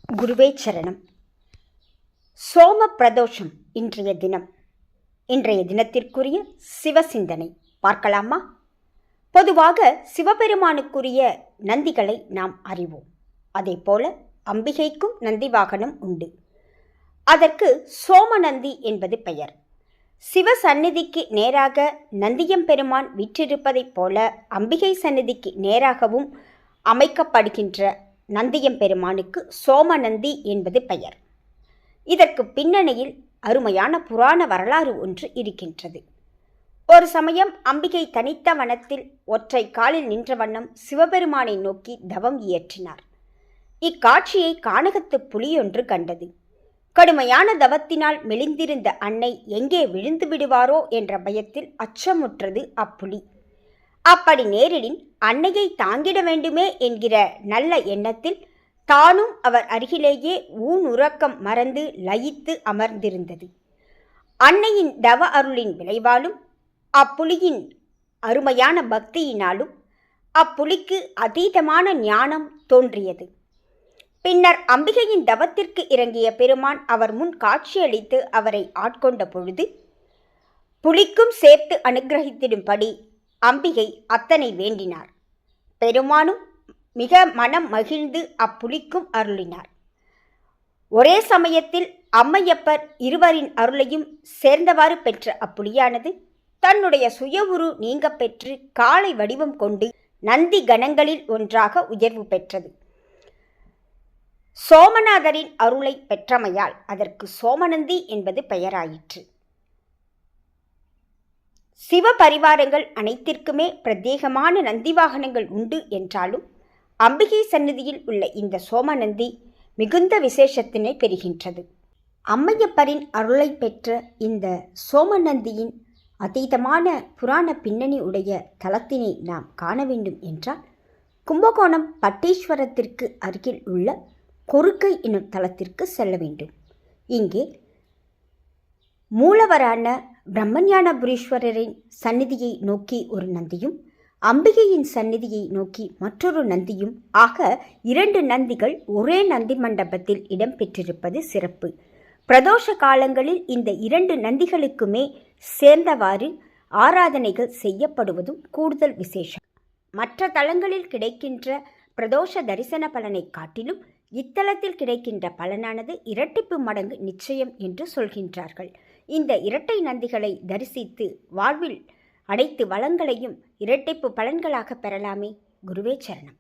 குருவே சரணம். சோம பிரதோஷம் இன்றைய தினத்திற்குரிய சிவசிந்தனை பார்க்கலாமா? பொதுவாக சிவபெருமானுக்குரிய நந்திகளை நாம் அறிவோம். அதேபோல அம்பிகைக்கும் நந்தி வாகனம் உண்டு. அதற்கு சோமநந்தி என்பது பெயர். சிவ சந்நிதிக்கு நேராக நந்தியம்பெருமான் வீற்றிருப்பதைப் போல அம்பிகை சந்நிதிக்கு நேராகவும் அமைக்கப்படுகின்ற நந்தியம்பெருமானுக்கு சோமநந்தி என்பது பெயர். இதற்கு பின்னணியில் அருமையான புராண வரலாறு ஒன்று இருக்கின்றது. ஒரு சமயம் அம்பிகை தனித்த வனத்தில் ஒற்றை காலில் நின்ற வண்ணம் சிவபெருமானை நோக்கி தவம் இயற்றினார். இக்காட்சியை கானகத்து புலியொன்று கண்டது. கடுமையான தவத்தினால் மெலிந்திருந்த அன்னை எங்கே விழுந்து விடுவாரோ என்ற பயத்தில் அச்சமுற்றது அப்புலி. அப்படி நேரிடின் அன்னையை தாங்கிட வேண்டுமே என்கிற நல்ல எண்ணத்தில் தானும் அவர் அருகிலேயே ஊனுறக்கம் மறந்து லயித்து அமர்ந்திருந்தது. அன்னையின் தவ அருளின் விளைவாலும் அப்புலியின் அருமையான பக்தியினாலும் அப்புலிக்கு அதீதமான ஞானம் தோன்றியது. பின்னர் அம்பிகையின் தவத்திற்கு இறங்கிய பெருமான் அவர் முன் காட்சியளித்து அவரை ஆட்கொண்ட பொழுது புலிக்கும் சேர்த்து அனுகிரகித்திடும்படி அம்பிகை அத்தனை வேண்டினார். பெருமானும் மிக மனம் மகிழ்ந்து அப்புலிக்கும் அருளினார். ஒரே சமயத்தில் அம்மையப்பர் இருவரின் அருளையும் சேர்ந்தவாறு பெற்ற அப்புலியானது தன்னுடைய சுய உரு நீங்க பெற்று காளை வடிவம் கொண்டு நந்தி கணங்களில் ஒன்றாக உயர்வு பெற்றது. சோமநாதரின் அருளை பெற்றமையால் அதற்கு சோமநந்தி என்பது பெயராயிற்று. சிவ பரிவாரங்கள் அனைத்திற்குமே பிரத்யேகமான நந்தி வாகனங்கள் உண்டு என்றாலும் அம்பிகை சந்நிதியில் உள்ள இந்த சோமநந்தி மிகுந்த விசேஷத்தினை பெறுகின்றது. அம்மையப்பரின் அருளை பெற்ற இந்த சோமநந்தியின் அதீதமான புராண பின்னணி உடைய தலத்தினை நாம் காண வேண்டும் என்றால் கும்பகோணம் பட்டீஸ்வரத்திற்கு அருகில் உள்ள கொருக்கை என்னும் தலத்திற்கு செல்ல வேண்டும். இங்கே மூலவரான பிரம்மஞானபுரீஸ்வரரின் சந்நிதியை நோக்கி ஒரு நந்தியும் அம்பிகையின் சந்நிதியை நோக்கி மற்றொரு நந்தியும் ஆக 2 நந்திகள் ஒரே நந்தி மண்டபத்தில் இடம்பெற்றிருப்பது சிறப்பு. பிரதோஷ காலங்களில் இந்த 2 நந்திகளுக்குமே சேர்ந்தவாறு ஆராதனைகள் செய்யப்படுவதும் கூடுதல் விசேஷம். மற்ற தலங்களில் கிடைக்கின்ற பிரதோஷ தரிசன பலனை காட்டிலும் இத்தலத்தில் கிடைக்கின்ற பலனானது இரட்டிப்பு மடங்கு நிச்சயம் என்று சொல்கின்றார்கள். இந்த இரட்டை நந்திகளை தரிசித்து வாழ்வில் அனைத்து வளங்களையும் இரட்டிப்பு பலன்களாக பெறலாமே. குருவே சரணம்.